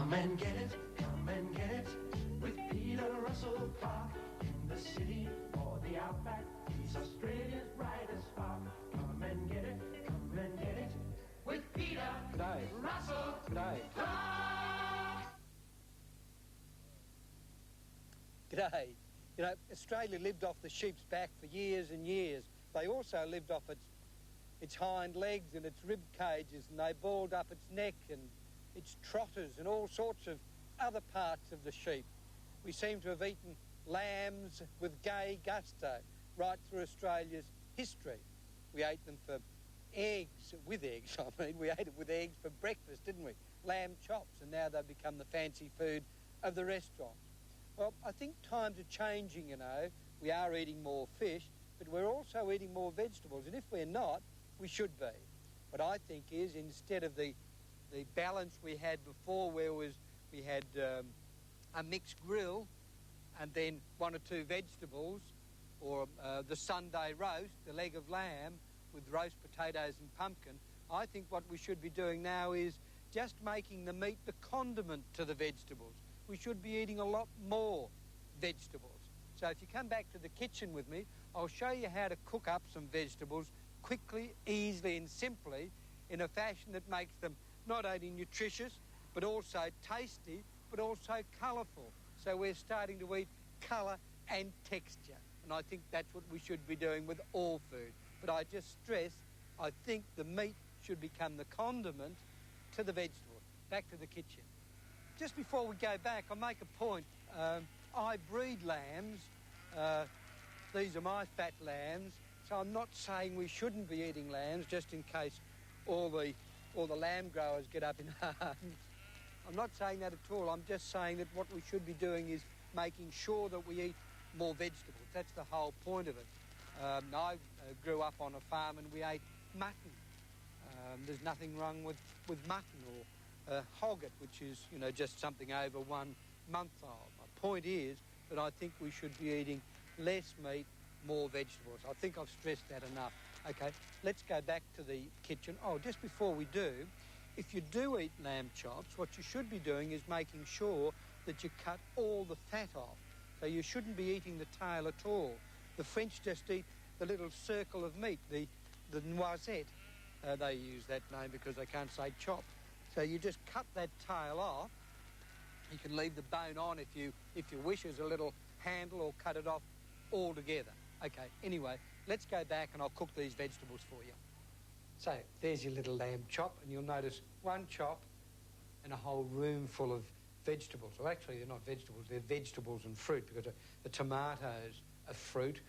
Come and get it, come and get it, with Peter Russell Clarke. In the city or the outback, he's Australia's brightest spark. Come and get it, come and get it, with Peter Russell Clarke. G'day. You know, Australia lived off the sheep's back for years and years. They also lived off its hind legs and its rib cages, and they balled up its neck and its trotters and all sorts of other parts of the sheep. We seem to have eaten lambs with gay gusto right through Australia's history. We ate them for eggs, with eggs, I mean. We ate it with eggs for breakfast, didn't we? Lamb chops, and now they've become the fancy food of the restaurants. Well, I think times are changing, you know. We are eating more fish, but we're also eating more vegetables, and if we're not, we should be. What I think is, instead of the balance we had before, where we had a mixed grill and then one or two vegetables, or the Sunday roast, the leg of lamb with roast potatoes and pumpkin, I think what we should be doing now is just making the meat the condiment to the vegetables. We should be eating a lot more vegetables. So if you come back to the kitchen with me, I'll show you how to cook up some vegetables quickly, easily and simply in a fashion that makes them not only nutritious, but also tasty, but also colourful. So we're starting to eat colour and texture. And I think that's what we should be doing with all food. But I just stress, I think the meat should become the condiment to the vegetables. Back to the kitchen. Just before we go back, I'll make a point. I breed lambs. These are my fat lambs. So I'm not saying we shouldn't be eating lambs, just in case all the lamb growers get up in arms. I'm not saying that at all. I'm just saying that what we should be doing is making sure that we eat more vegetables. That's the whole point of it. I grew up on a farm and we ate mutton. There's nothing wrong with mutton or hogget, which is, you know, just something over 1 month old. My point is that I think we should be eating less meat, more vegetables. I think I've stressed that enough. Okay, let's go back to the kitchen. Oh, just before we do, if you do eat lamb chops, what you should be doing is making sure that you cut all the fat off. So you shouldn't be eating the tail at all. The French just eat the little circle of meat, the noisette. They use that name because they can't say chop. So you just cut that tail off. You can leave the bone on if you wish as a little handle, or cut it off altogether. Okay, anyway, let's go back and I'll cook these vegetables for you. So there's your little lamb chop, and you'll notice one chop and a whole room full of vegetables. Well, actually, they're not vegetables, they're vegetables and fruit, because the tomatoes are fruit,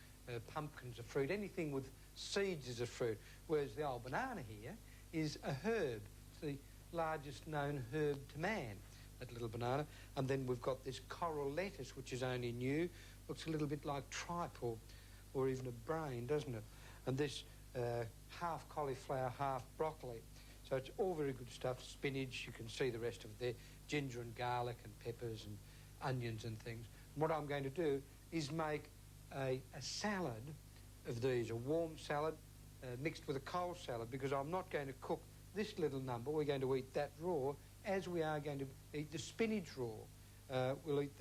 pumpkins are fruit, anything with seeds is a fruit, whereas the old banana here is a herb. It's the largest known herb to man, that little banana. And then we've got this coral lettuce, which is only new. Looks a little bit like tripe or even a brain, doesn't it? And this half cauliflower, half broccoli. So it's all very good stuff. Spinach, you can see the rest of it there. Ginger and garlic and peppers and onions and things. And what I'm going to do is make a salad of these, a warm salad mixed with a cold salad, because I'm not going to cook this little number. We're going to eat that raw, as we are going to eat the spinach raw. We'll eat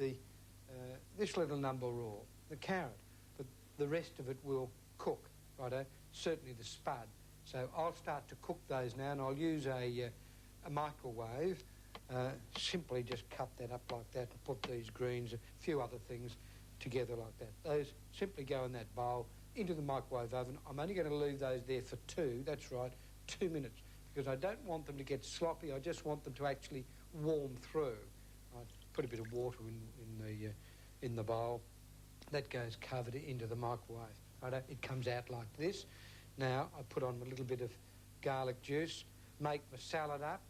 this little number raw, the carrot, but the rest of it will cook, righto? Certainly the spud. So I'll start to cook those now, and I'll use a microwave. Simply just cut that up like that and put these greens, a few other things together like that. Those simply go in that bowl into the microwave oven. I'm only going to leave those there for 2 minutes, because I don't want them to get sloppy. I just want them to actually warm through. I put a bit of water in the bowl. That goes covered into the microwave. Right? It comes out like this. Now I put on a little bit of garlic juice, make my salad up.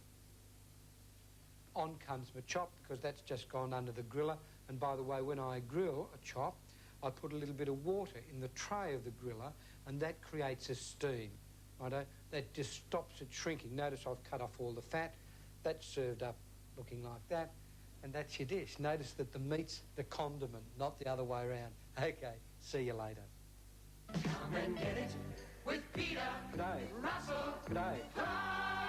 On comes my chop, because that's just gone under the griller. And by the way, when I grill a chop, I put a little bit of water in the tray of the griller, and that creates a steam. Righto? That just stops it shrinking. Notice I've cut off all the fat. That's served up looking like that. And that's your dish. Notice that the meat's the condiment, not the other way around. Okay, see you later. Come and get it with Peter G'day. Russell G'day. Clarke.